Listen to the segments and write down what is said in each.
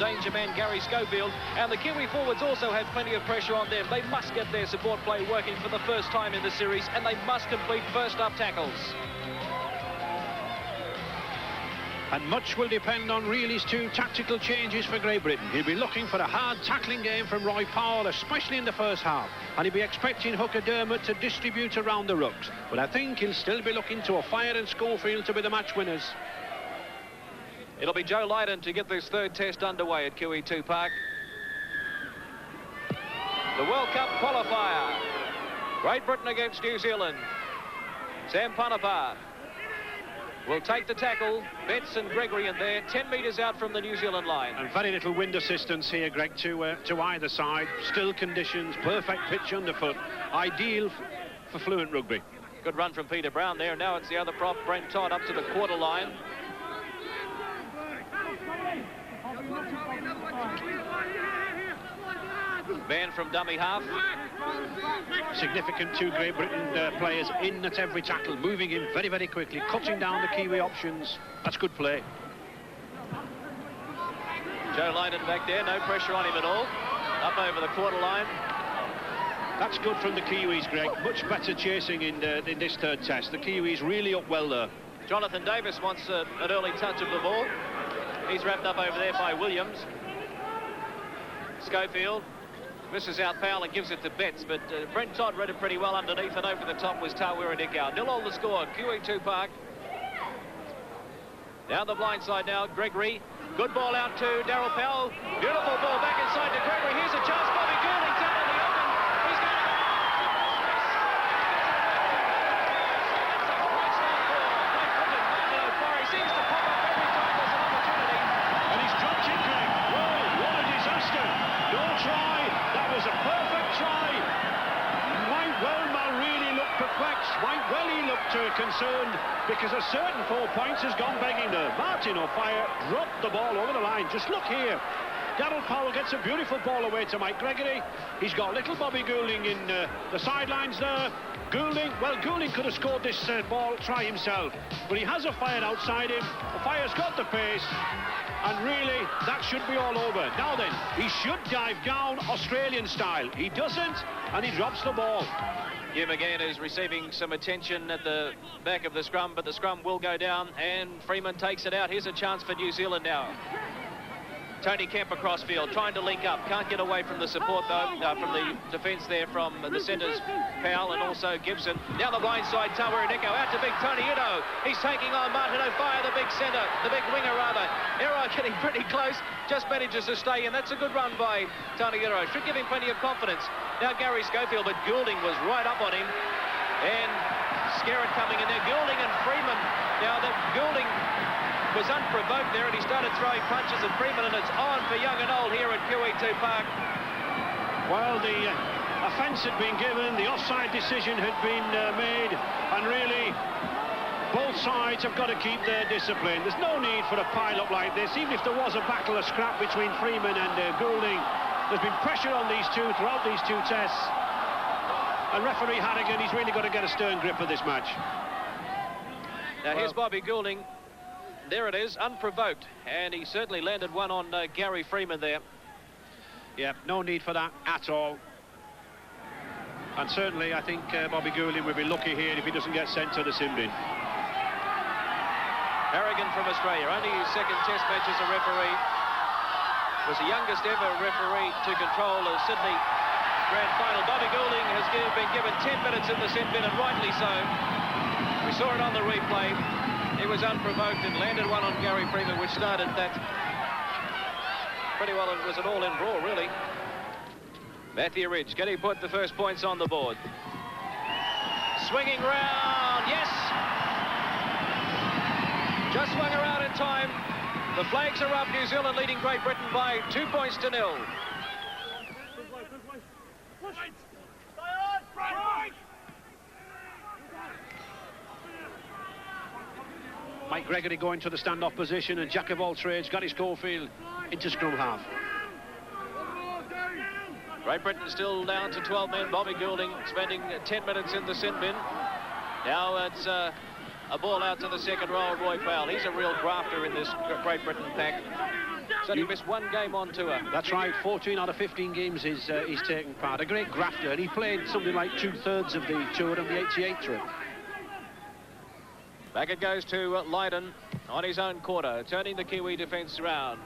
danger man Gary Schofield, and the Kiwi forwards also had plenty of pressure on them. They must get their support play working for the first time in the series, and they must complete first-up tackles. And much will depend on Reilly's 2 tactical changes for Great Britain. He'll be looking for a hard tackling game from Roy Powell, especially in the first half. And he'll be expecting Hooker Dermott to distribute around the rucks. But I think he'll still be looking to O'Fire and Schofield to be the match winners. It'll be Joe Lydon to get this third test underway at QE2 Park. The World Cup qualifier. Great Britain against New Zealand. Sam Panapa will take the tackle. Betts and Gregory in there, 10 metres out from the New Zealand line. And very little wind assistance here, Greg, to either side. Still conditions, perfect pitch underfoot. Ideal for fluent rugby. Good run from Peter Brown there. Now it's the other prop, Brent Todd, up to the quarter line. Man from dummy half. Significant 2 Great Britain players in at every tackle, moving in very, very quickly, cutting down the Kiwi options. That's good play. Joe Lydon back there, no pressure on him at all. Up over the quarter line. That's good from the Kiwis, Greg. Much better chasing in this third test. The Kiwis really up well there. Jonathan Davis wants an early touch of the ball. He's wrapped up over there by Williams. Schofield misses out foul and gives it to Betts, but Brent Todd read it pretty well underneath, and over the top was Tawera Nikau. 0-0 the score, QE2 Park. Down the blind side now, Gregory. Good ball out to Darryl Powell. Beautiful ball back inside to Gregory. Here's a chance, Bobby Goulding down in the open. He's got it. He seems to pop up every time there's an opportunity. And he's dropped it, Greg. Whoa, what a disaster. No try. That was a perfect try. Might well really looked perplexed. Might well he looked concerned, because a certain 4 points has gone begging there. Martin O'Fire dropped the ball over the line. Just look here. Darryl Powell gets a beautiful ball away to Mike Gregory. He's got little Bobby Goulding in the sidelines there. Goulding could have scored this ball try himself, but he has O'Fire outside him. O'Fire's got the pace, and really that should be all over. Now then, he should dive down Australian style. He doesn't, and he drops the ball. Jim again is receiving some attention at the back of the scrum, but the scrum will go down, and Freeman takes it out. Here's a chance for New Zealand now. Tony Kemp across field, trying to link up. Can't get away from the support, though, from the defence there from the centres, Powell and also Gibson. Down the blind side, Tawera Nikau out to big Tony Ito. He's taking on Martin O'Fire, the big centre, the big winger, rather. Iro getting pretty close, just manages to stay in. That's a good run by Tony Ito. Should give him plenty of confidence. Now Gary Schofield, but Goulding was right up on him. And Skerritt coming in there. Goulding and Freeman. Now that Goulding was unprovoked there, and he started throwing punches at Freeman, and it's on for young and old here at QE2 Park. Well, the offence had been given, the offside decision had been made, and really both sides have got to keep their discipline. There's no need for a pile-up like this. Even if there was a battle, a scrap between Freeman and Goulding, there's been pressure on these two throughout these 2 tests, and referee Harrigan, he's really got to get a stern grip of this match. Now here's Bobby Goulding. There it is, unprovoked, and he certainly landed one on Gary Freeman there. Yeah, no need for that at all. And certainly, I think Bobby Goulding will be lucky here if he doesn't get sent to the sin bin. Harrigan from Australia, only his second test match as a referee. Was the youngest ever referee to control a Sydney Grand Final. Bobby Goulding has been given 10 minutes in the sin bin, and rightly so. We saw it on the replay. He was unprovoked and landed one on Gary Freeman, which started that pretty well. It was an all-in brawl, really. Matthew Ridge, can he put the first points on the board? Swinging round, yes! Just swung around in time. The flags are up. New Zealand leading Great Britain by 2 points to 0. Mike Gregory going to the stand-off position, and jack of all trades, Gary Schofield into scrum half. Great Britain still down to 12 men. Bobby Goulding spending 10 minutes in the sin bin. Now it's a ball out to the second row, Roy Powell. He's a real grafter in this Great Britain pack. So he missed one game on tour. That's right, 14 out of 15 games he's taken part. A great grafter, and he played something like 2/3 of the tour on the 88 trip. Back it goes to Lydon on his own quarter, turning the Kiwi defence around.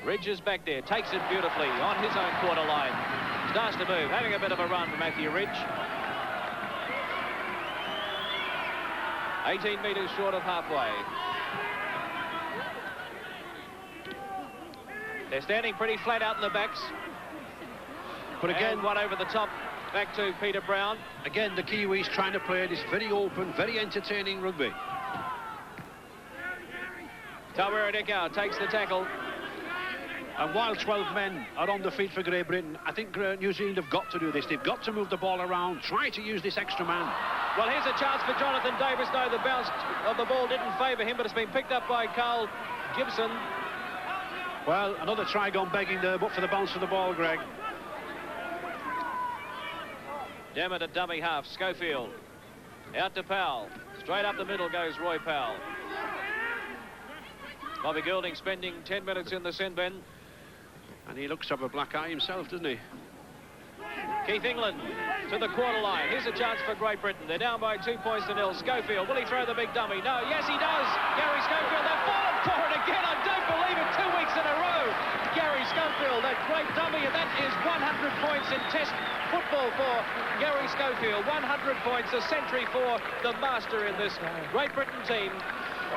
Ridge is back there, takes it beautifully on his own quarter line. Starts to move, having a bit of a run for Matthew Ridge. 18 metres short of halfway. They're standing pretty flat out in the backs. But again, and one over the top, back to Peter Brown. Again, the Kiwis trying to play this very open, very entertaining rugby. Tawera Dekau takes the tackle. And while 12 men are on the feet for Great Britain, I think New Zealand have got to do this. They've got to move the ball around, try to use this extra man. Well, here's a chance for Jonathan Davis. No, the bounce of the ball didn't favour him, but it's been picked up by Carl Gibson. Well, another try gone begging there, but for the bounce of the ball, Greg. Dermott at dummy half. Schofield out to Powell. Straight up the middle goes Roy Powell. Bobby Goulding spending 10 minutes in the sin bin. And he looks to have a black eye himself, doesn't he? Keith England to the quarter line. Here's a chance for Great Britain. They're down by 2 points to 0. Schofield, will he throw the big dummy? No, yes he does. Gary Schofield, they've fallen for it again. I don't believe it. 2 weeks in a row. Gary Schofield, that great dummy, and that is 100 points in Test football for Gary Schofield. 100 points, a century for the master in this Great Britain team.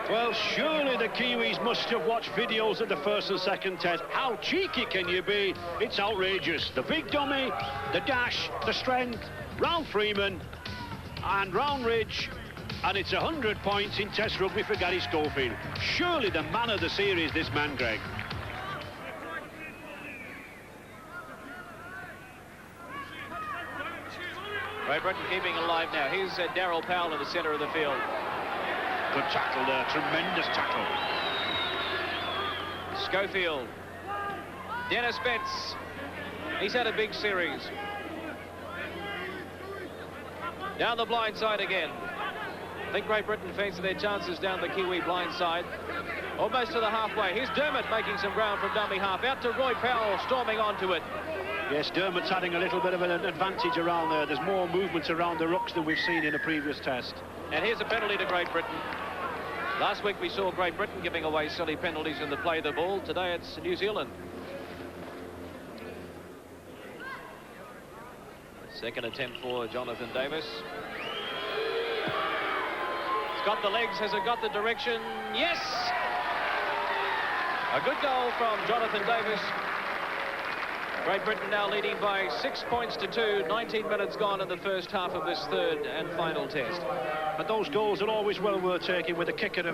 Well, surely the Kiwis must have watched videos of the first and second test. How cheeky can you be? It's outrageous. The big dummy, the dash, the strength, round Freeman and round Ridge, and it's 100 points in Test rugby for Gary Schofield. Surely the man of the series, this man, Greg. Great Britain keeping alive now. Here's Darryl Powell in the centre of the field. Good tackle there, tremendous tackle. Schofield. Dennis Betts. He's had a big series. Down the blind side again. I think Great Britain fancy their chances down the Kiwi blind side. Almost to the halfway. Here's Dermott making some ground from dummy half. Out to Roy Powell, storming onto it. Yes, Dermott's having a little bit of an advantage around there. There's more movement around the rucks than we've seen in a previous test. And here's a penalty to Great Britain. Last week we saw Great Britain giving away silly penalties in the play of the ball. Today it's New Zealand. Second attempt for Jonathan Davis. It's got the legs. Has it got the direction? Yes! A good goal from Jonathan Davis. Great Britain now leading by 6 points to 2. 19 minutes gone in the first half of this third and final test. But those goals are always well worth taking with a kicker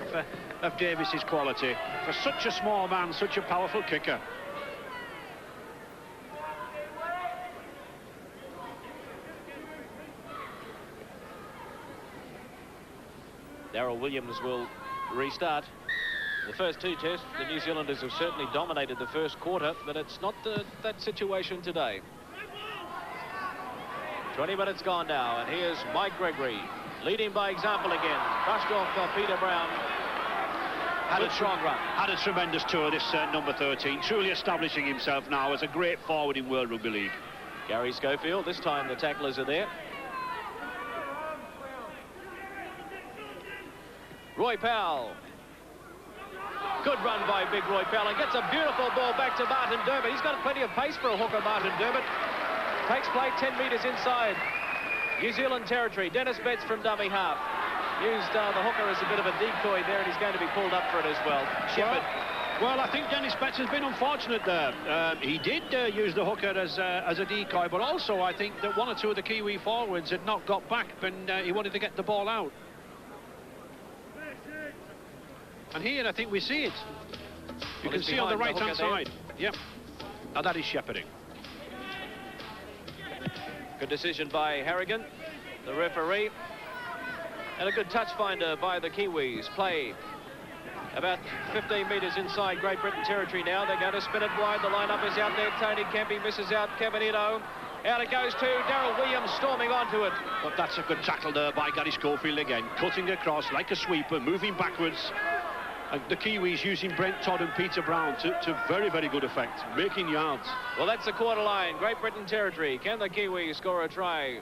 of Davis's quality. For such a small man, such a powerful kicker. Darryl Williams will restart. The first two tests, the New Zealanders have certainly dominated the first quarter, but it's not that situation today. 20 minutes gone now, and here's Mike Gregory, leading by example again. Brushed off Peter Brown. Had a strong run. Had a tremendous tour, this number 13, truly establishing himself now as a great forward in World Rugby League. Gary Schofield, this time the tacklers are there. Roy Powell. Good run by big Roy Powell, and gets a beautiful ball back to Martin Dermott. He's got plenty of pace for a hooker, Martin Dermott. Takes play 10 metres inside New Zealand territory. Dennis Betts from dummy half. Used the hooker as a bit of a decoy there, and he's going to be pulled up for it as well. Shepherd. Well, I think Dennis Betts has been unfortunate there. He did use the hooker as a decoy, but also I think that one or two of the Kiwi forwards had not got back, and he wanted to get the ball out. And here I think we see it. You can see on the right-hand side. Yep. Now that is shepherding. Good decision by Harrigan, the referee. And a good touch finder by the Kiwis. Play about 15 metres inside Great Britain territory now. They're going to spin it wide. The lineup is out there. Tony Kempe misses out. Caminito. Out it goes to Darryl Williams, storming onto it. But that's a good tackle there by Gary Schofield again. Cutting across like a sweeper, moving backwards. And the Kiwis using Brent Todd and Peter Brown to very, very good effect, making yards. Well, that's the quarter line. Great Britain territory. Can the Kiwis score a try?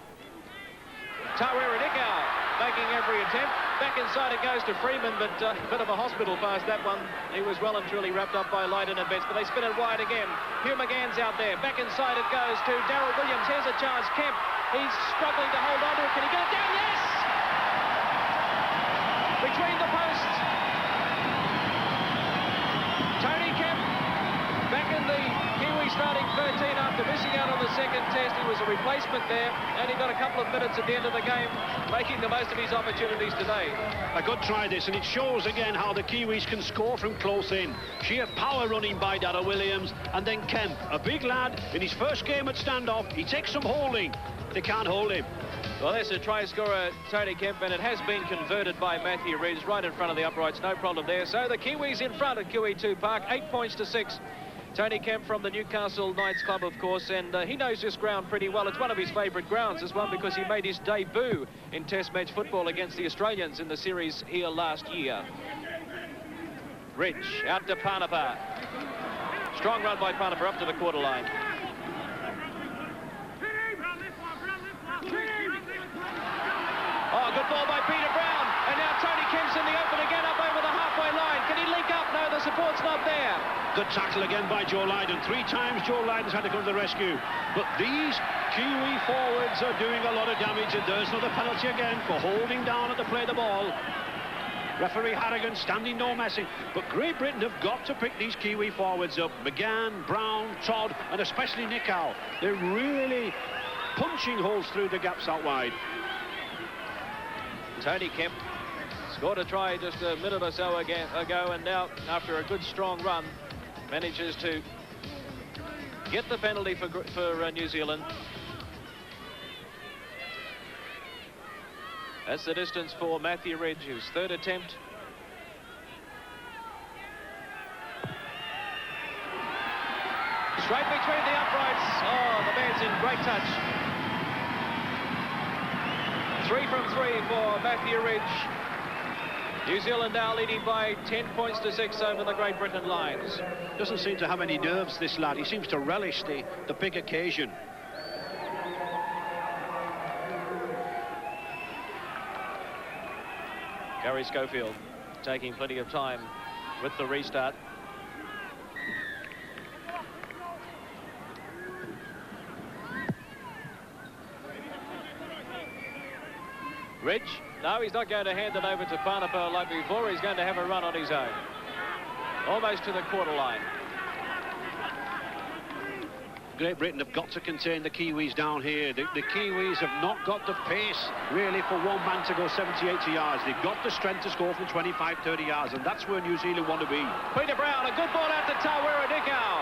Tawera Nikau making every attempt. Back inside it goes to Freeman, but a bit of a hospital pass that one. He was well and truly wrapped up by Lydon and Betts, but they spin it wide again. Hugh McGann's out there. Back inside it goes to Darryl Williams. Here's a chance. Kemp, he's struggling to hold on to it. Can he get it down? Yes! Between the posts. Tony Kemp back in the Kiwi starting 13 after missing out on the second test. He was a replacement there, and he got a couple of minutes at the end of the game, making the most of his opportunities today. A good try this, and it shows again how the Kiwis can score from close in. Sheer power running by Darryl Williams, and then Kemp, a big lad, in his first game at standoff, he takes some holding. They can't hold him. Well, there's a try scorer, Tony Kemp, and it has been converted by Matthew Ridge right in front of the uprights. No problem there. So the Kiwis in front at QE2 Park, 8 points to 6. Tony Kemp from the Newcastle Knights Club, of course, and he knows this ground pretty well. It's one of his favourite grounds as well because he made his debut in Test match football against the Australians in the series here last year. Ridge out to Parnapa. Strong run by Parnapa up to the quarter line. Oh, good ball by Peter Brown. And now Tony Kemp's in the open again up over the halfway line. Can he link up? No, the support's not there. Good tackle again by Joe Lydon. 3 times Joe Lydon's had to come to the rescue. But these Kiwi forwards are doing a lot of damage, and there's another penalty again for holding down at the play the ball. Referee Harrigan standing no messing. But Great Britain have got to pick these Kiwi forwards up. McGann, Brown, Todd, and especially Nikau. They're really punching holes through the gaps out wide. Tony Kemp scored a try just a minute or so ago, and now, after a good strong run, manages to get the penalty for New Zealand. That's the distance for Matthew Ridge, his third attempt. Straight between the uprights. Oh, the man's in great touch. 3 from 3 for Matthew Ridge. New Zealand now leading by 10 points to 6 over the Great Britain lines. Doesn't seem to have any nerves, this lad. He seems to relish the big occasion. Gary Schofield taking plenty of time with the restart. Ridge, no, he's not going to hand it over to Parnapa like before. He's going to have a run on his own. Almost to the quarter line. Great Britain have got to contain the Kiwis down here. The Kiwis have not got the pace, really, for one man to go 70, 80 yards. They've got the strength to score from 25, 30 yards, and that's where New Zealand want to be. Peter Brown, a good ball out to Tawera Nikau.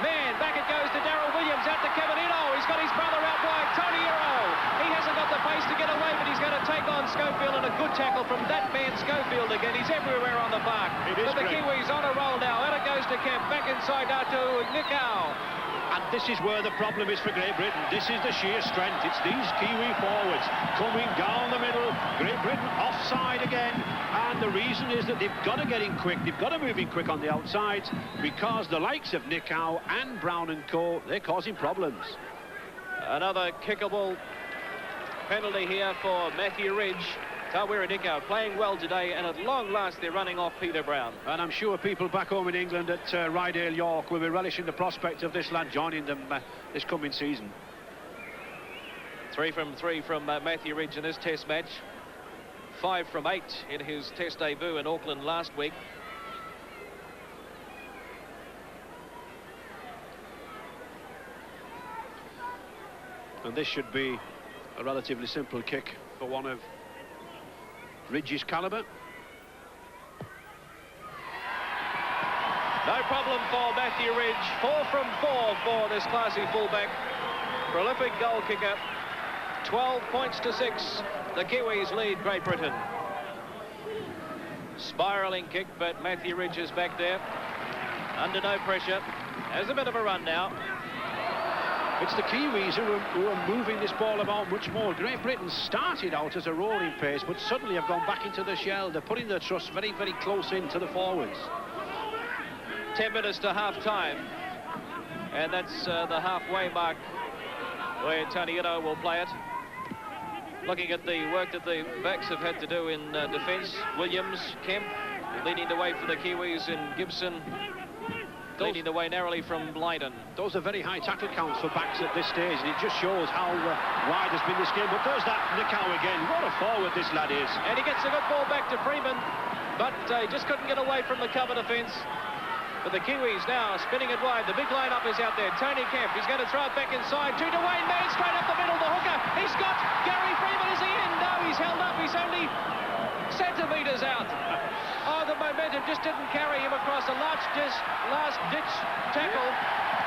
Man, back it goes to Darryl Williams, out to Kevin Ito. He's got his brother out wide, Tony Iro. He hasn't got the pace to get away, but he's going to take on Schofield, and a good tackle from that man Schofield again. He's everywhere on the park. But the Kiwis on a roll now. Out it goes to Kemp, back inside out to Nikau. And this is where the problem is for Great Britain. This is the sheer strength. It's these Kiwi forwards coming down the middle. Great Britain offside again. And the reason is that they've got to get in quick. They've got to move in quick on the outsides, because the likes of Nikau and Brown and co, they're causing problems. Another kickable penalty here for Matthew Ridge. Tawera Nikau playing well today, and at long last they're running off Peter Brown. And I'm sure people back home in England at Rydale, York, will be relishing the prospect of this lad joining them this coming season. 3 from 3 from Matthew Ridge in this test match. 5 from 8 in his test debut in Auckland last week. And this should be a relatively simple kick for one of Ridge's calibre. No problem for Matthew Ridge. 4 from 4 for this classy fullback. Prolific goal kicker. 12 points to 6. The Kiwis lead Great Britain. Spiralling kick, but Matthew Ridge is back there. Under no pressure. Has a bit of a run now. It's the Kiwis who are moving this ball about much more. Great Britain started out as a rolling pace, but suddenly have gone back into the shell. They're putting their trust very, very close into the forwards. 10 minutes to half-time. And that's the halfway mark where Tony Ito will play it. Looking at the work that the backs have had to do in defence, Williams, Kemp, leading the way for the Kiwis, and Gibson leading the way narrowly from Lydon. Those are very high tackle counts for backs at this stage, and it just shows how wide has been this game. But there's that Nicow again. What a forward this lad is. And he gets a good ball back to Freeman, but he just couldn't get away from the cover defence. But the Kiwis now spinning it wide. The big line-up is out there. Tony Kemp, he's going to throw it back inside to Dwayne Mann, straight up the middle, the hooker. He's got Gary Freeman. Is he in? No, he's held up. He's only centimetres out. Oh, the momentum just didn't carry him across a last-ditch tackle.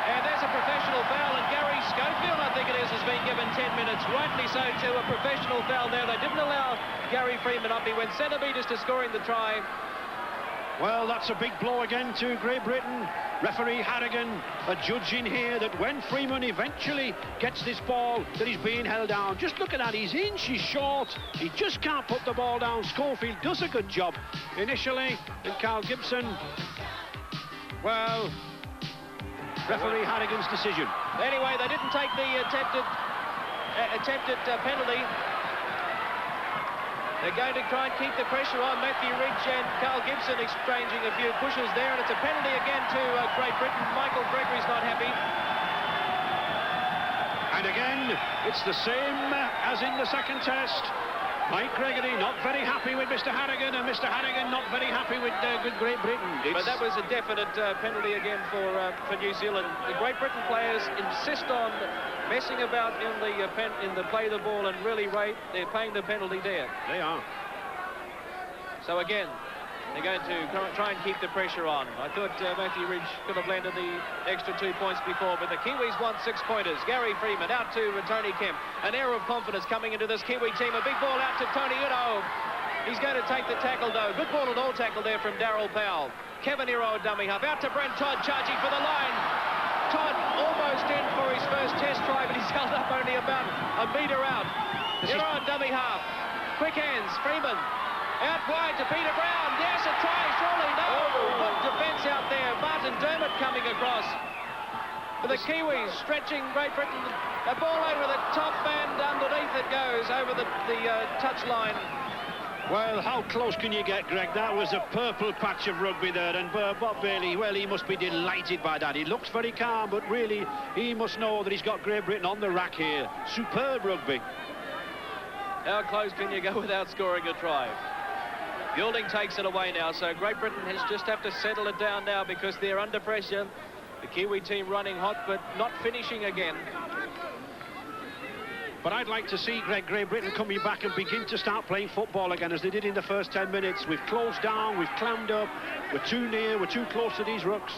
And there's a professional foul, and Gary Schofield, I think it is, has been given 10 minutes. Rightly so, too. A professional foul there. They didn't allow Gary Freeman up. He went centimetres to scoring the try. Well, that's a big blow again to Great Britain. Referee Harrigan adjudging here that when Freeman eventually gets this ball, that he's being held down. Just look at that, he's inches short. He just can't put the ball down. Schofield does a good job initially, and Carl Gibson, well, referee Harrigan's decision. Anyway, they didn't take the attempted penalty. They're going to try and keep the pressure on. Matthew Ridge and Carl Gibson exchanging a few pushes there, and it's a penalty again to Great Britain. Michael Gregory's not happy. And again, it's the same as in the second test. Mike Gregory not very happy with Mr. Harrigan, and Mr. Harrigan not very happy with Great Britain. But that was a definite penalty again for New Zealand. The Great Britain players insist on messing about in the play the ball, and really they're paying the penalty there. They are. So again, they're going to try and keep the pressure on. I thought Matthew Ridge could have landed the extra 2 points before, but the Kiwis won 6 pointers. Gary Freeman out to Tony Kemp. An air of confidence coming into this Kiwi team. A big ball out to Tony Ito. He's going to take the tackle, though. Good ball and all tackle there from Darryl Powell. Kevin Hero, dummy half. Out to Brent Todd, charging for the line. Todd almost in for his first test try, but he's held up only about a metre out. Hero, dummy half. Quick hands, Freeman. Out wide to Peter Brown. Yes, a try, surely. No. Good defence out there. Martin Dermott coming across. For the Kiwis, stretching Great Britain. A ball over the top, and underneath it goes over the touch line. Well, how close can you get, Greg? That was a purple patch of rugby there, and Bob Bailey, well, he must be delighted by that. He looks very calm, but really, he must know that he's got Great Britain on the rack here. Superb rugby. How close can you go without scoring a try? Goulding takes it away now, so Great Britain has just have to settle it down now because they're under pressure. The Kiwi team running hot, but not finishing again. But I'd like to see Great Britain coming back and begin to start playing football again as they did in the first 10 minutes. We've closed down, we've clammed up, we're too near, we're too close to these rucks.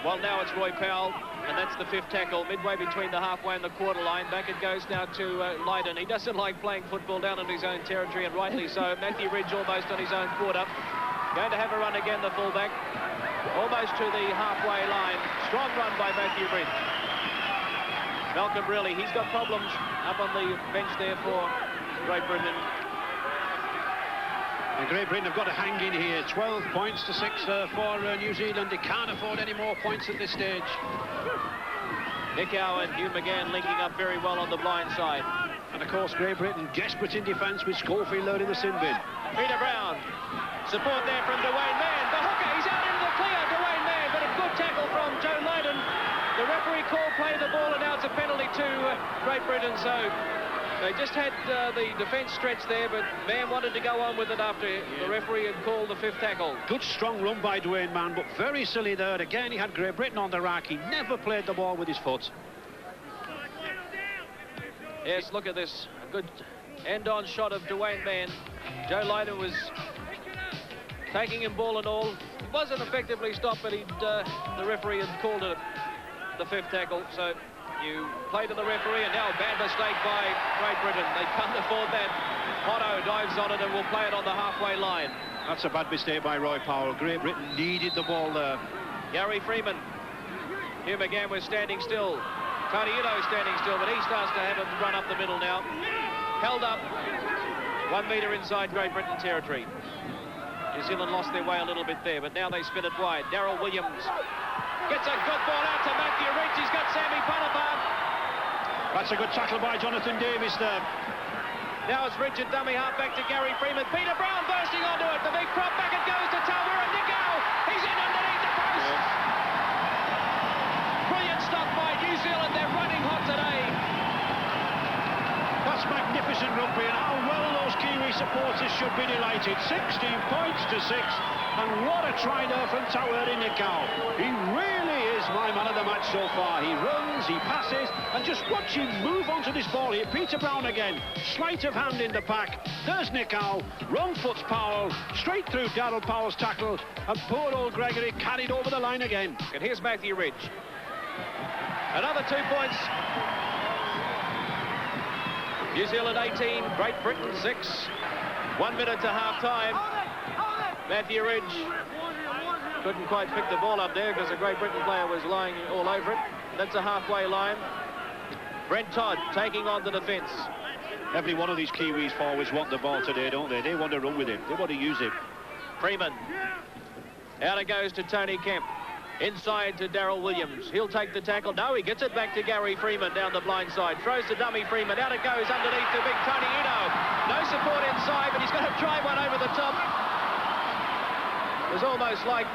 Well, now it's Roy Powell, and that's the 5th tackle, midway between the halfway and the quarter line. Back it goes now to Lydon. He doesn't like playing football down in his own territory, and rightly so. Matthew Ridge almost on his own quarter. Going to have a run again, the fullback. Almost to the halfway line. Strong run by Matthew Ridge. Malcolm Brearley, he's got problems up on the bench there for Great Britain. And Great Britain have got to hang in here. 12 points to 6 for New Zealand. They can't afford any more points at this stage. Nicow and Hugh McGann linking up very well on the blind side. And of course, Great Britain desperate in defence with Schofield loading the sin bin. Peter Brown. Support there from Dwayne Mann. The hooker, he's out into the clear. Dwayne Mann, but a good tackle from Joe Lydon. The referee called play the ball, and now it's a penalty to Great Britain. So they just had the defence stretch there, but Mann wanted to go on with it after the referee had called the 5th tackle. Good strong run by Dwayne Mann, but very silly there. Again, he had Great Britain on the rack. He never played the ball with his foot. Yes, look at this. A good end-on shot of Dwayne Mann. Joe Lydon was taking him ball and all. He wasn't effectively stopped, but the referee had called it the 5th tackle. So You play to the referee, and now a bad mistake by Great Britain. They can't afford that. Otto dives on it and will play it on the halfway line. That's a bad mistake by Roy Powell. Great Britain needed the ball there. Gary Freeman. Hugh McGann was standing still. Tony Ito standing still, but he starts to have him run up the middle now. Held up 1 metre inside Great Britain territory. New Zealand lost their way a little bit there, but now they spin it wide. Darryl Williams gets a good ball out to Matthew Ridge. He's got Sammy Panapa. That's a good tackle by Jonathan Davis there. Now it's Richard dummy half back to Gary Freeman. Peter Brown bursting onto it. The big prop back it goes to Tawera Nikau. He's in underneath the post. Yeah. Brilliant stuff by New Zealand. They're running hot today. That's magnificent rugby, and how well those Kiwi supporters should be delighted. 16 points to 6, and what a try there from Tawera Nikau. He really is my man of the match so far. He runs, he passes, and just watch him move onto this ball here. Peter Brown again, sleight of hand in the pack. There's Nikau, wrong foot's Powell, straight through Darryl Powell's tackle, and poor old Gregory carried over the line again. And here's Matthew Ridge. Another 2 points. New Zealand 18, Great Britain 6. 1 minute to half-time. Matthew Ridge couldn't quite pick the ball up there because the Great Britain player was lying all over it. That's a halfway line. Brent Todd taking on the defence. Every one of these Kiwis forwards want the ball today, don't they? They want to run with it. They want to use it. Freeman. Out it goes to Tony Kemp. Inside to Darryl Williams. He'll take the tackle. No, he gets it back to Gary Freeman down the blind side. Throws to dummy Freeman. Out it goes underneath to big Tony Ito. No support inside, but he's going to try one over the top. It was almost like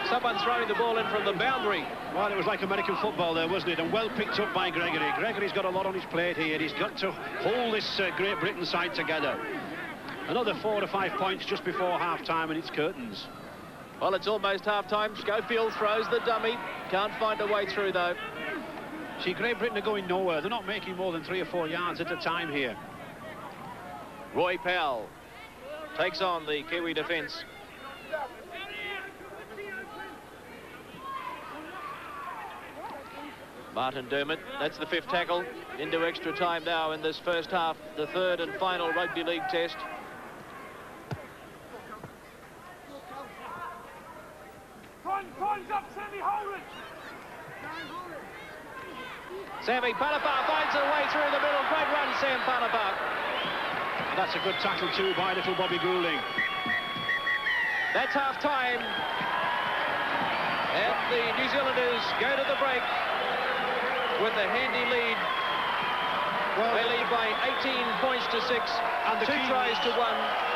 someone throwing the ball in from the boundary. Well, it was like American football there, wasn't it? And well picked up by Gregory. Gregory's got a lot on his plate here. He's got to hold this Great Britain side together. Another 4 or 5 points just before half-time, and it's curtains. Well, it's almost half-time. Schofield throws the dummy. Can't find a way through, though. See, Great Britain are going nowhere. They're not making more than 3 or 4 yards at a time here. Roy Powell takes on the Kiwi defence. Martin Dermott, that's the 5th tackle. Into extra time now in this first half. The 3rd and final Rugby League test. Sammy Panapa finds a way through the middle. Great run, Sam Panapa. That's a good tackle too by little Bobby Goulding. That's half-time. And the New Zealanders go to the break with a handy lead. Well, they lead by 18 points to 6. And the 2 tries to 1.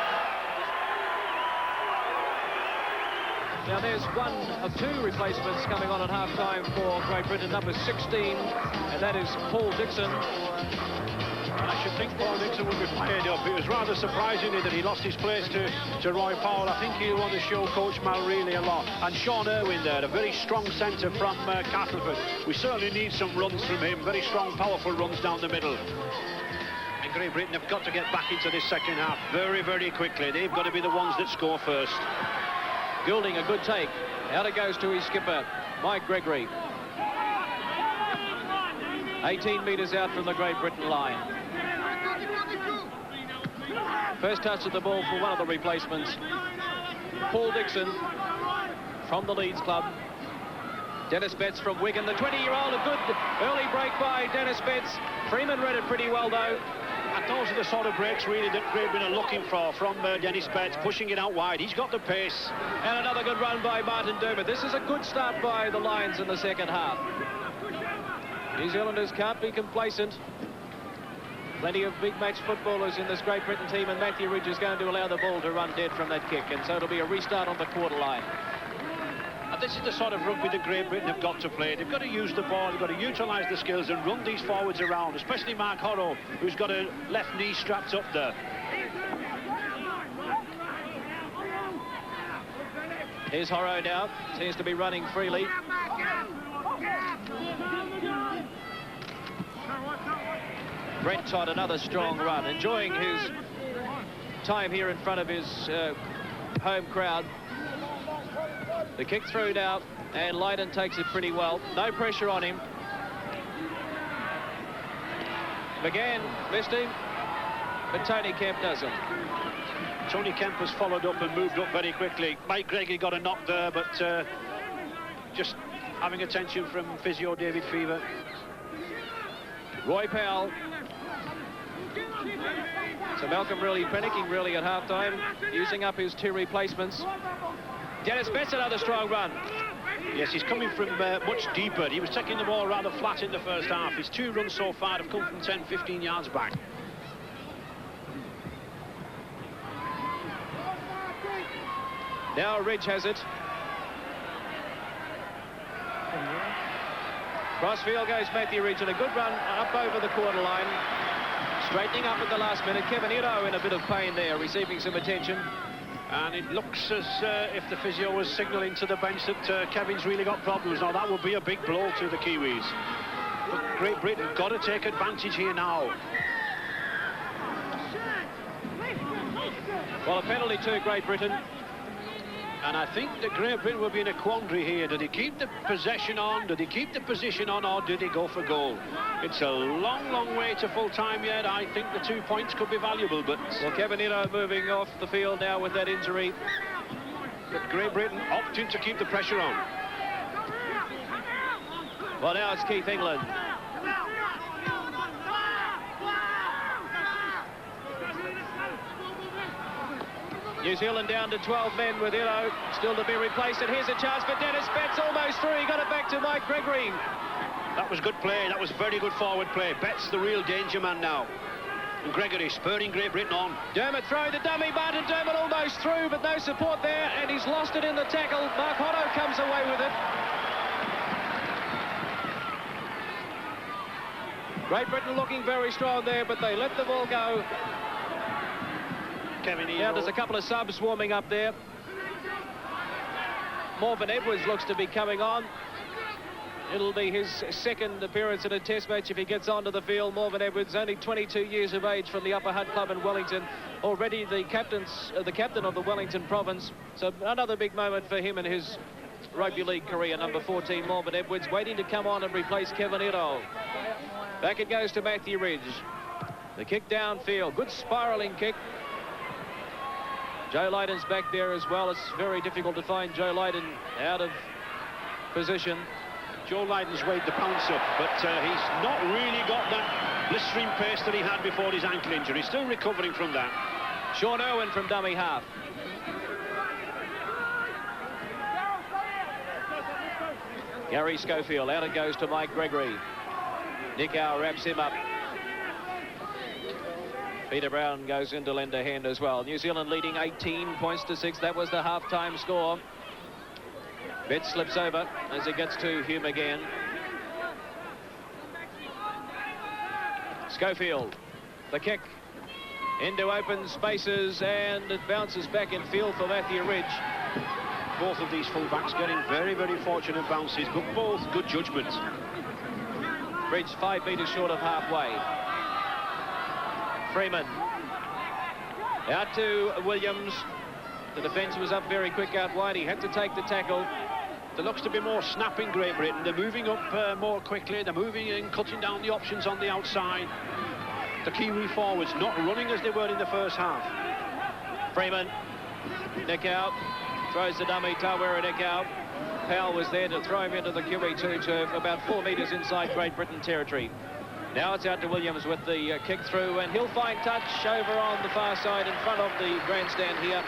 Now there's 1 of 2 replacements coming on at half-time for Great Britain, number 16, and that is Paul Dixon. And I should think Paul Dixon would be fired up. It was rather surprisingly that he lost his place to Roy Powell. I think he'll want to show Coach Mal Reilly a lot. And Sean Irwin there, a very strong centre from Castleford. We certainly need some runs from him, very strong, powerful runs down the middle. And Great Britain have got to get back into this second half very, very quickly. They've got to be the ones that score first. Goulding, a good take. Out it goes to his skipper, Mike Gregory. 18 metres out from the Great Britain line. First touch of the ball for one of the replacements. Paul Dixon from the Leeds club. Dennis Betts from Wigan, the 20-year-old. A good early break by Dennis Betts. Freeman read it pretty well, though. And those are the sort of breaks, really, that Great Britain are looking for from Dennis Betts, pushing it out wide. He's got the pace. And another good run by Martin Dermott. This is a good start by the Lions in the second half. New Zealanders can't be complacent. Plenty of big match footballers in this Great Britain team, and Matthew Ridge is going to allow the ball to run dead from that kick, and so it'll be a restart on the quarter line. And this is the sort of rugby that Great Britain have got to play. They've got to use the ball, they've got to utilise the skills and run these forwards around, especially Mark Horrow, who's got a left knee strapped up there. Here's Horrow now, seems to be running freely. Brent Todd, another strong run, enjoying his time here in front of his home crowd. The kick through now, and Lydon takes it pretty well. No pressure on him. McGann missed him, but Tony Kemp doesn't. Tony Kemp has followed up and moved up very quickly. Mike Gregory got a knock there, but just having attention from physio David Fever. Roy Powell. So Malcolm really panicking really at half-time, using up his 2 replacements. Dennis Betts, another strong run. Yes, he's coming from much deeper. He was taking the ball rather flat in the first half. His 2 runs so far have come from 10, 15 yards back. Now Ridge has it. Crossfield goes Matthew Ridge, and a good run up over the quarter line. Straightening up at the last minute. Kevin Ito in a bit of pain there, receiving some attention. And it looks as if the physio was signalling to the bench that Kevin's really got problems. Now, that would be a big blow to the Kiwis. But Great Britain got to take advantage here now. Well, a penalty to Great Britain. And I think that Great Britain will be in a quandary here. Did he keep the possession on? Did he keep the position on? Or did he go for goal? It's a long, long way to full time yet. I think the 2 points could be valuable, but... Well, Kevin Ito moving off the field now with that injury. But Great Britain opting to keep the pressure on. Well, now it's Keith England. New Zealand down to 12 men with Ito still to be replaced, and here's a chance for Dennis Betts, almost through. He got it back to Mike Gregory. That was good play. That was very good forward play. Betts the real danger man now. And Gregory spurring Great Britain on. Dermott throw the dummy butt, and Dermott almost through, but no support there, and he's lost it in the tackle. Mark Hotto comes away with it. Great Britain looking very strong there, but they let the ball go. Kevin Ito. Now there's a couple of subs warming up there. Morven Edwards looks to be coming on. It'll be his 2nd appearance in a test match if he gets onto the field. Morven Edwards, only 22 years of age, from the Upper Hutt Club in Wellington. Already the captain of the Wellington province. So another big moment for him in his rugby league career. Number 14, Morven Edwards, waiting to come on and replace Kevin Ito. Back it goes to Matthew Ridge. The kick downfield, good spiralling kick. Joe Lydon's back there as well. It's very difficult to find Joe Lydon out of position. Joe Lydon's weighed the pounce up, but he's not really got that blistering pace that he had before his ankle injury. He's still recovering from that. Sean Irwin from dummy half. Gary Schofield, out it goes to Mike Gregory. Nick Howe wraps him up. Peter Brown goes in to lend a hand as well. New Zealand leading 18 points to 6. That was the half-time score. Betts slips over as he gets to Hugh McGann. Schofield, the kick into open spaces, and it bounces back in field for Matthew Ridge. Both of these fullbacks getting very, very fortunate bounces, but both good judgments. Ridge 5 metres short of halfway. Freeman out to Williams. The defence was up very quick out wide. He had to take the tackle. There looks to be more snapping Great Britain. They're moving up more quickly. They're moving in, cutting down the options on the outside. The Kiwi forwards not running as they were in the first half. Freeman, Nick out, throws the dummy, Tawera Nick out. Powell was there to throw him into the QE2 turf, about 4 metres inside Great Britain territory. Now it's out to Williams with the kick through, and he'll find touch over on the far side in front of the grandstand here.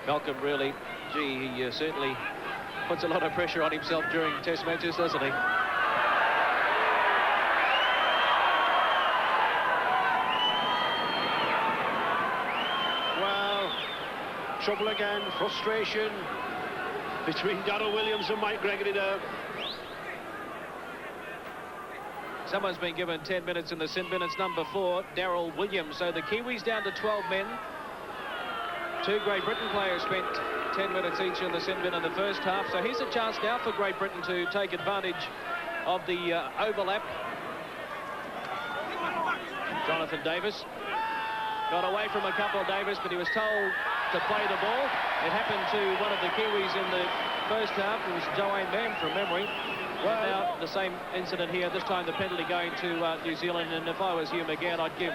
Malcolm really, gee, he certainly puts a lot of pressure on himself during test matches, doesn't he? Well, trouble again, frustration between Darryl Williams and Mike Gregory there. Someone's been given 10 minutes in the sin bin. It's number 4, Darryl Williams. So the Kiwis down to 12 men. 2 Great Britain players spent 10 minutes each in the sin bin in the first half. So here's a chance now for Great Britain to take advantage of the overlap. Jonathan Davis got away from a couple, Davis, but he was told to play the ball. It happened to one of the Kiwis in the first half. It was Joanne Mann from memory. Well, now the same incident here, this time the penalty going to New Zealand, and if I was Hume again, I'd give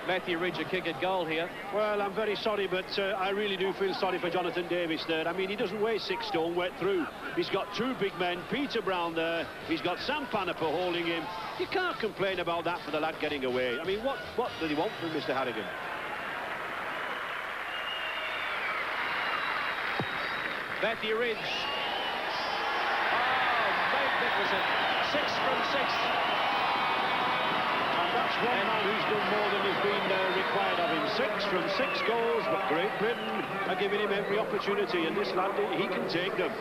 Matthew Ridge a kick at goal here. Well, I'm very sorry, but I really do feel sorry for Jonathan Davis there. I mean, he doesn't weigh 6 stone wet through. He's got 2 big men, Peter Brown there. He's got Sam Panaper holding him. You can't complain about that for the lad getting away. I mean, what did he want from Mr. Harrigan? Matthew Ridge. Oh, mate, that was a 6 from 6. That's one man who's done more than has been required of him. 6 from 6 goals, but Great Britain are giving him every opportunity, and this lad, he can take them.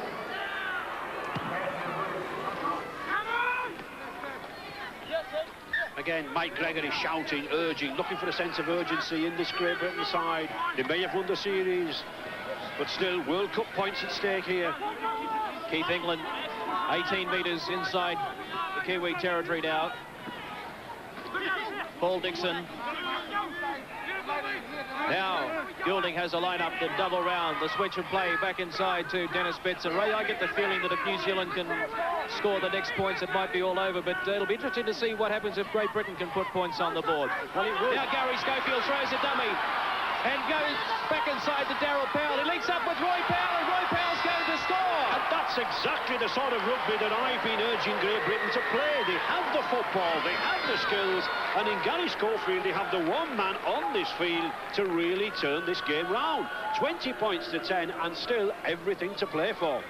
Again, Mike Gregory shouting, urging, looking for a sense of urgency in this Great Britain side. They may have won the series, but still, World Cup points at stake here. Keith England, 18 metres inside the Kiwi territory now. Paul Dixon. Now Goulding has a line-up, the double round, the switch and play back inside to Dennis Betts. And Ray, I get the feeling that if New Zealand can score the next points, it might be all over, but it'll be interesting to see what happens if Great Britain can put points on the board. Well, it will. Now Gary Schofield throws a dummy and goes back inside to Darryl Powell. He links up with Roy Powell, and Roy Powell's going to score. And that's exactly the sort of rugby that I've been urging Great Britain to play. They have the football, they have the skills, and in Gary Schofield they have the one man on this field to really turn this game round. 20 points to 10 and still everything to play for.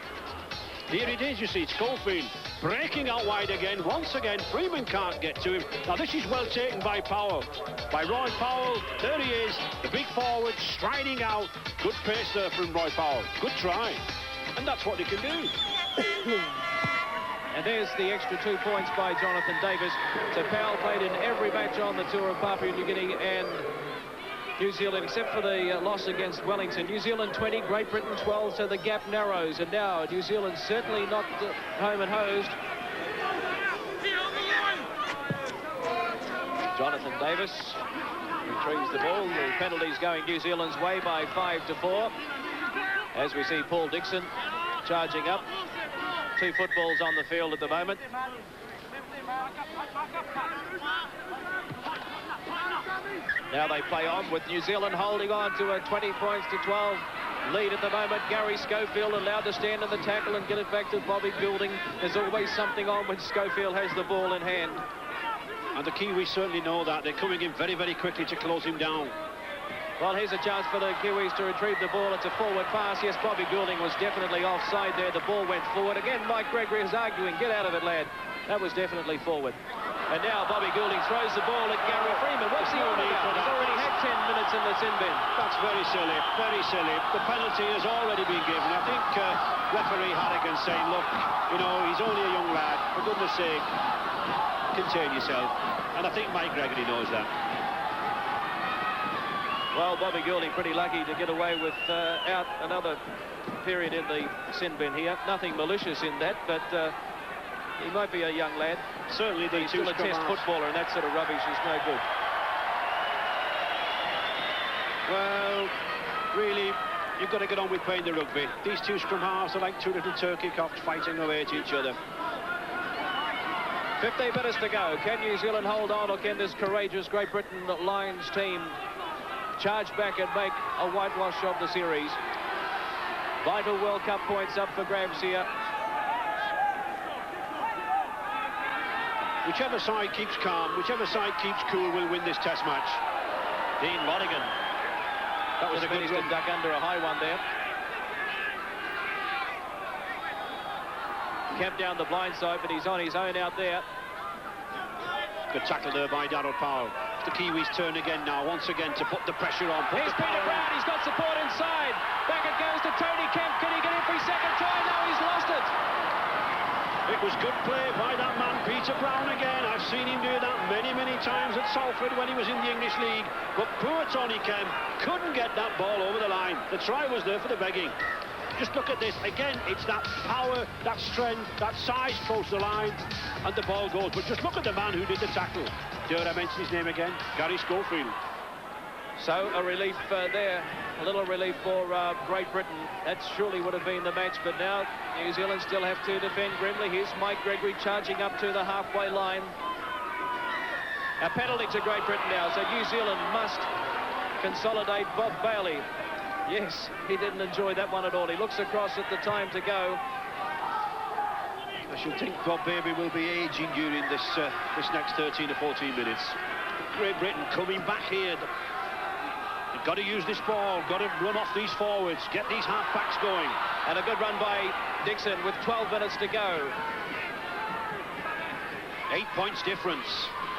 Here it is, you see, Schofield breaking out wide again. Once again, Freeman can't get to him. Now, this is well taken by Powell. By Roy Powell, there he is, the big forward, striding out. Good pace there from Roy Powell. Good try. And that's what he can do. And there's the extra 2 points by Jonathan Davis. So Powell played in every match on the tour of Papua New Guinea and New Zealand, except for the loss against Wellington. New Zealand 20, Great Britain 12, so the gap narrows. And now New Zealand certainly not home and hosed. Jonathan Davis retrieves the ball. The penalty's going New Zealand's way by 5-4. As we see Paul Dixon charging up. 2 footballs on the field at the moment. Now they play on with New Zealand holding on to a 20 points to 12 lead at the moment. Gary Schofield allowed to stand in the tackle and get it back to Bobby Goulding. There's always something on when Schofield has the ball in hand. And the Kiwis certainly know that. They're coming in very, very quickly to close him down. Well, here's a chance for the Kiwis to retrieve the ball. It's a forward pass. Yes, Bobby Goulding was definitely offside there. The ball went forward. Again, Mike Gregory is arguing, get out of it, lad. That was definitely forward. And now Bobby Goulding throws the ball at Gary Freeman. What's he on about? He's already had 10 minutes in the sin bin. That's very silly, very silly. The penalty has already been given. I think referee Harrigan saying, look, you know, he's only a young lad. For goodness sake, contain yourself. And I think Mike Gregory knows that. Well, Bobby Goulding pretty lucky to get away with out another period in the sin bin here. Nothing malicious in that, but he might be a young lad. Certainly, he's still a test footballer, and that sort of rubbish is no good. Well, really, you've got to get on with playing the rugby. These 2 scrum halves are like 2 little turkey cocks fighting away at each other. 15 minutes to go. Can New Zealand hold on, or can this courageous Great Britain Lions team charge back and make a whitewash of the series? Vital World Cup points up for grabs here. Whichever side keeps calm, whichever side keeps cool will win this test match. Dean Lonergan. That was a good duck under a high one there. Kept down the blind side, but he's on his own out there. Good tackle there by Darryl Powell. The Kiwis turn again now, once again, to put the pressure on. Here's Peter Brown, he's got support inside. Back it goes to Tony Kemp. Can he get in for his second try? No, he's lost it. It was good play by that man, Peter Brown, again. I've seen him do that many, many times at Salford when he was in the English League. But poor Tony Kemp couldn't get that ball over the line. The try was there for the begging. Just look at this. Again, it's that power, that strength, that size close to the line, and the ball goes. But just look at the man who did the tackle. Dare I mention his name again? Gary Schofield. So a relief there, a little relief for Great Britain. That surely would have been the match, but now New Zealand still have to defend grimly. Here's Mike Gregory charging up to the halfway line. A penalty to Great Britain now, so New Zealand must consolidate. Bob Bailey, yes, he didn't enjoy that one at all. He looks across at the time to go. I should think Bob Bailey will be aging during this next 13 or 14 minutes. Great Britain coming back here. They've got to use this ball, got to run off these forwards, get these half-backs going. And a good run by Dixon with 12 minutes to go. 8 points difference.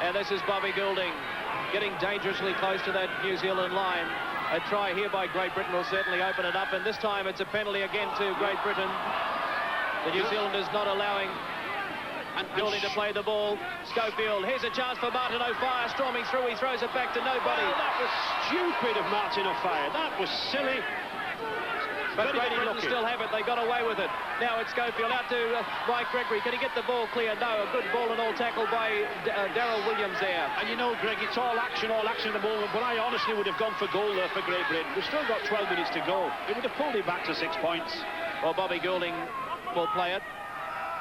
And this is Bobby Goulding getting dangerously close to that New Zealand line. A try here by Great Britain will certainly open it up, and this time it's a penalty again to Great Britain. The New Zealanders not allowing Goulding to play the ball. Schofield, here's a chance for Martin O'Fire, storming through, he throws it back to nobody. Well, that was stupid of Martin O'Fire, that was silly. But Great Britain still have it, they got away with it. Now it's Schofield out to Mike Gregory. Can he get the ball clear? No, a good ball and all tackle by Darryl Williams there. And you know, Greg, it's all action at the moment, but I honestly would have gone for goal there for Great Britain. We've still got 12 minutes to go. It would have pulled it back to 6 points. Well, Bobby Goulding will play it.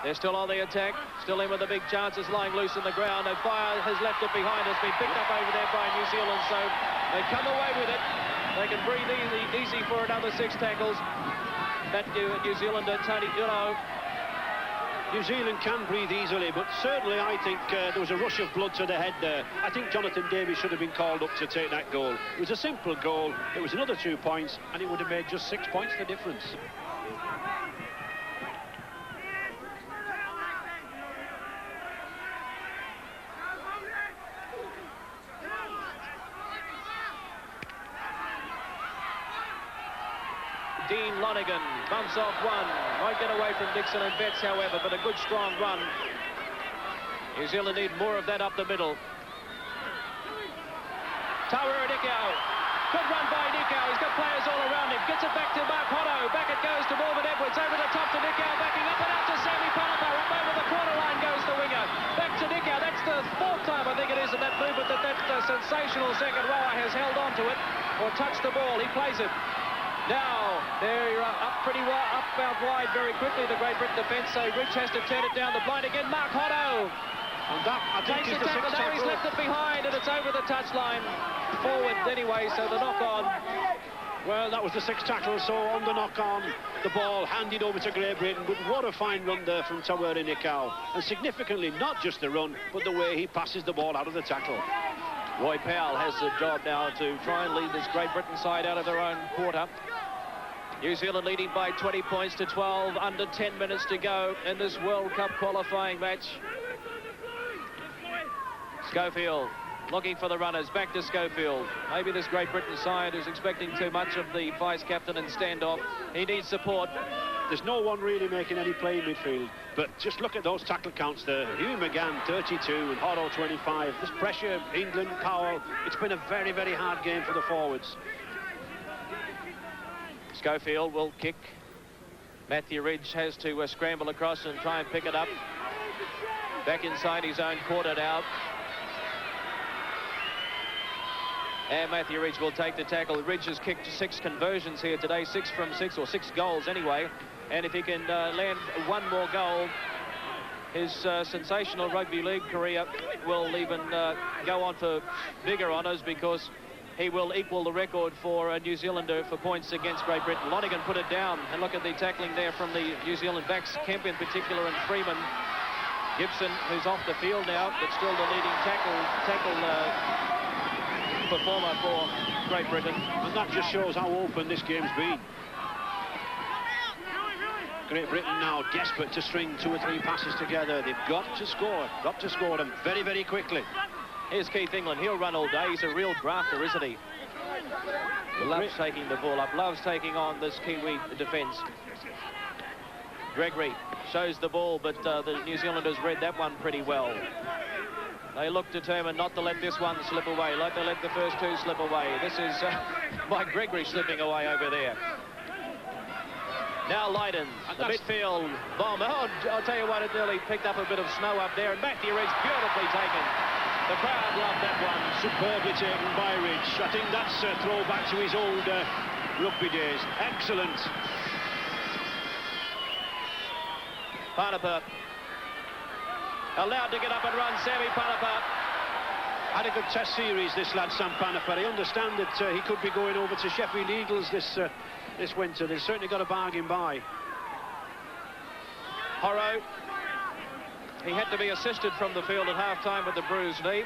They're still on the attack, still in with the big chances, lying loose in the ground. O'Fire has left it behind, has been picked up over there by New Zealand, so they come away with it. They can breathe easy for another 6 tackles. That New Zealander, Tony, New Zealand can breathe easily, but certainly I think there was a rush of blood to the head there. I think Jonathan Davies should have been called up to take that goal. It was a simple goal, it was another 2 points, and it would have made just 6 points the difference. Dean Lonergan bumps off one. Won't get away from Dixon and Betts, however, but a good strong run. New Zealand need more of that up the middle. Tawera Nikau. Good run by Nikau. He's got players all around him. Gets it back to Mark Hotto. Back it goes to Morvan Edwards. Over the top to Nikau. Backing up and out to Sammy Palmer. Up over the corner line goes the winger. Back to Nikau. That's the 4th time, I think it is, in that movement that sensational second rower has held on to it or touched the ball. He plays it. Now, they're up pretty wide, up out wide very quickly, the Great Britain defence, so Rich has to turn it down the blind again. Mark Hotto. And that, I think, takes is the the tackle. Now he's left it behind, and it's over the touchline. Forward anyway, so the knock-on. Well, that was the 6th tackle, so on the knock-on, the ball handed over to Great Britain. But what a fine run there from Tawera Nikau. And significantly, not just the run, but the way he passes the ball out of the tackle. Roy Powell has the job now to try and lead this Great Britain side out of their own quarter. New Zealand leading by 20 points to 12, under 10 minutes to go in this World Cup qualifying match. Schofield looking for the runners, back to Schofield. Maybe this Great Britain side is expecting too much of the vice-captain and standoff. He needs support. There's no one really making any play in midfield, but just look at those tackle counts there. Hugh McGann, 32, and Hotto, 25. This pressure, England, Powell, it's been a very, very hard game for the forwards. Schofield will kick. Matthew Ridge has to scramble across and try and pick it up. Back inside his own quarter now. And Matthew Ridge will take the tackle. Ridge has kicked 6 conversions here today, 6 from 6, or 6 goals anyway. And if he can land one more goal, his sensational rugby league career will even go on for bigger honours, because he will equal the record for a New Zealander for points against Great Britain. Lonergan put it down, and look at the tackling there from the New Zealand backs, Kemp in particular and Freeman. Gibson, who's off the field now, but still the leading tackle performer for Great Britain. And that just shows how open this game's been. Great Britain now desperate to string 2 or 3 passes together. They've got to score them very, very quickly. Here's Keith England. He'll run all day. He's a real drafter, isn't he? Loves taking the ball up, loves taking on this Kiwi defence. Gregory shows the ball, but the New Zealanders read that one pretty well. They look determined not to let this one slip away, like they let the first 2 slip away. This is Mike Gregory slipping away over there. Now Lydon, the midfield bomb. Oh, I'll tell you what, it nearly picked up a bit of snow up there, and Matthew Ridge beautifully taken. The crowd loved that one. Superbly taken by Ridge. I think that's a throwback to his old rugby days. Excellent. Panapa allowed to get up and run. Sammy Panapa. Had a good test series, this lad Sam Panapa. I understand that he could be going over to Sheffield Eagles this winter. They've certainly got a bargain buy. Horrow. He had to be assisted from the field at half-time with the bruised knee,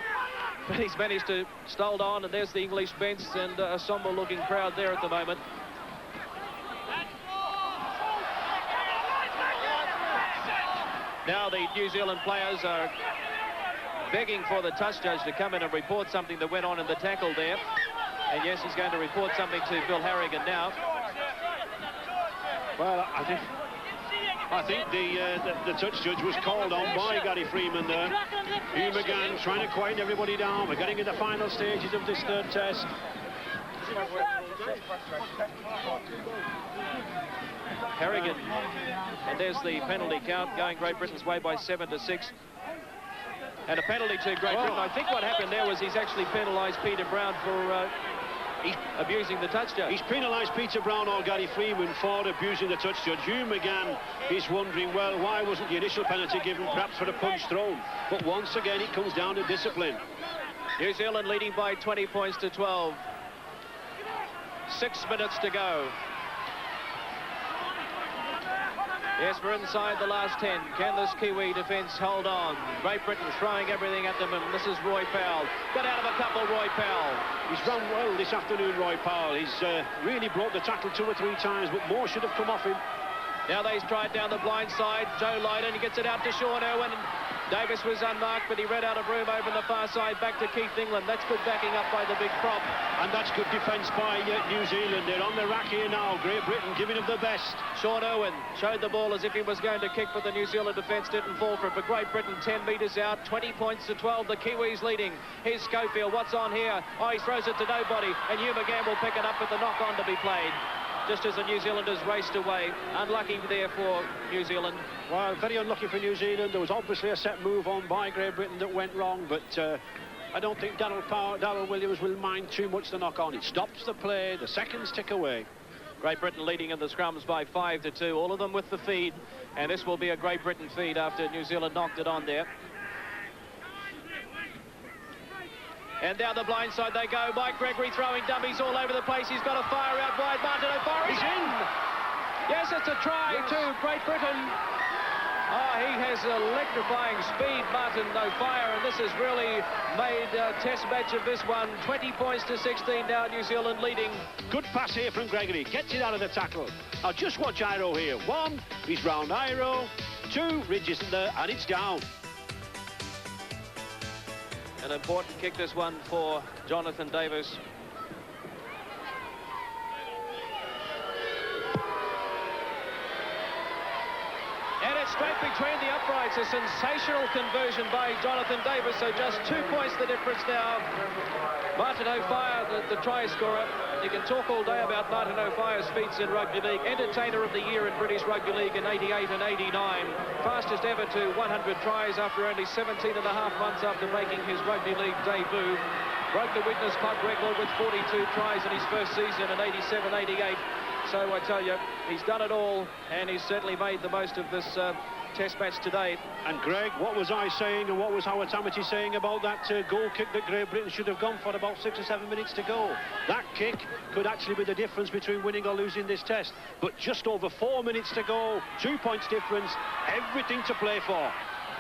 but he's managed to hold on, and there's the English bench and a sombre-looking crowd there at the moment. Now the New Zealand players are begging for the touch judge to come in and report something that went on in the tackle there. And yes, he's going to report something to Bill Harrigan now. Well, I think the touch judge was called on by Gary Freeman there. Hugh McGann trying to quieten everybody down. We're getting in the final stages of this third test. Harrigan, and there's the penalty count going Great Britain's way by 7-6. And a penalty to Great Britain. I think what happened there was he's actually penalised Peter Brown for abusing the touch judge. He's penalised Peter Brown or Gary Freeman for abusing the touch judge. Hugh McGann is wondering, well, why wasn't the initial penalty given, perhaps for a punch thrown? But once again, it comes down to discipline. New Zealand leading by 20 points to 12. 6 minutes to go. Yes, we're inside the last 10. Can this Kiwi defence hold on? Great Britain throwing everything at them, and this is Roy Powell. Got out of a couple, Roy Powell. He's run well this afternoon, Roy Powell. He's really brought the tackle 2 or 3 times, but more should have come off him. Now they've tried down the blind side. Joe Lydon gets it out to Sean Irwin. Davis was unmarked, but he ran out of room over the far side, back to Keith England. That's good backing up by the big prop. And that's good defence by New Zealand. They're on the rack here now. Great Britain giving them the best. Sean Irwin showed the ball as if he was going to kick, but the New Zealand defence didn't fall for it. But Great Britain 10 metres out, 20 points to 12. The Kiwis leading. Here's Schofield. What's on here? Oh, he throws it to nobody. And Hugh McGann will pick it up with the knock-on to be played. Just as the New Zealanders raced away. Unlucky there for New Zealand. Well, very unlucky for New Zealand. There was obviously a set move on by Great Britain that went wrong, but I don't think Darryl Williams will mind too much the knock-on. It stops the play, the seconds tick away. Great Britain leading in the scrums by 5-2, all of them with the feed, and this will be a Great Britain feed after New Zealand knocked it on there. And down the blind side they go. Mike Gregory throwing dummies all over the place. He's got a fire out wide. Martin O'Farrill. He's in. Yes, it's a try to Great Britain. Oh, he has electrifying speed, Martin O'Farrill, and this has really made a test match of this one. 20 points to 16 now, New Zealand leading. Good pass here from Gregory. Gets it out of the tackle. Now just watch Iro here. 1, he's round Iro. 2, Ridge isn't there, and it's down. An important kick, this one, for Jonathan Davis. And it's straight between the uprights. A sensational conversion by Jonathan Davis. So just 2 points the difference now. Martin O'Farrill, the try scorer. You can talk all day about Martin O'Farrill's feats in rugby league. Entertainer of the year in British rugby league in 88 and 89. Fastest ever to 100 tries after only 17 and a half months after making his rugby league debut. Broke the Witness Club record with 42 tries in his first season in 87-88. So I tell you, he's done it all, and he's certainly made the most of this test match today. And Greg, what was I saying and what was Howard Tamati saying about that goal kick that Great Britain should have gone for about 6 or 7 minutes to go? That kick could actually be the difference between winning or losing this test. But just over 4 minutes to go, 2 points difference, everything to play for.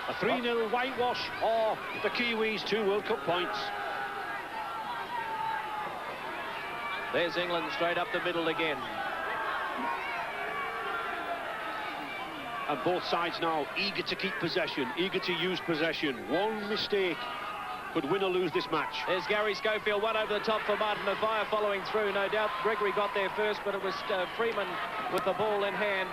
A 3-0 whitewash or the Kiwis 2 World Cup points. There's England straight up the middle again. And both sides now eager to keep possession, eager to use possession. One mistake could win or lose this match. There's Gary Schofield, one over the top for Martin O'Farrill following through. No doubt Gregory got there first, but it was Freeman with the ball in hand.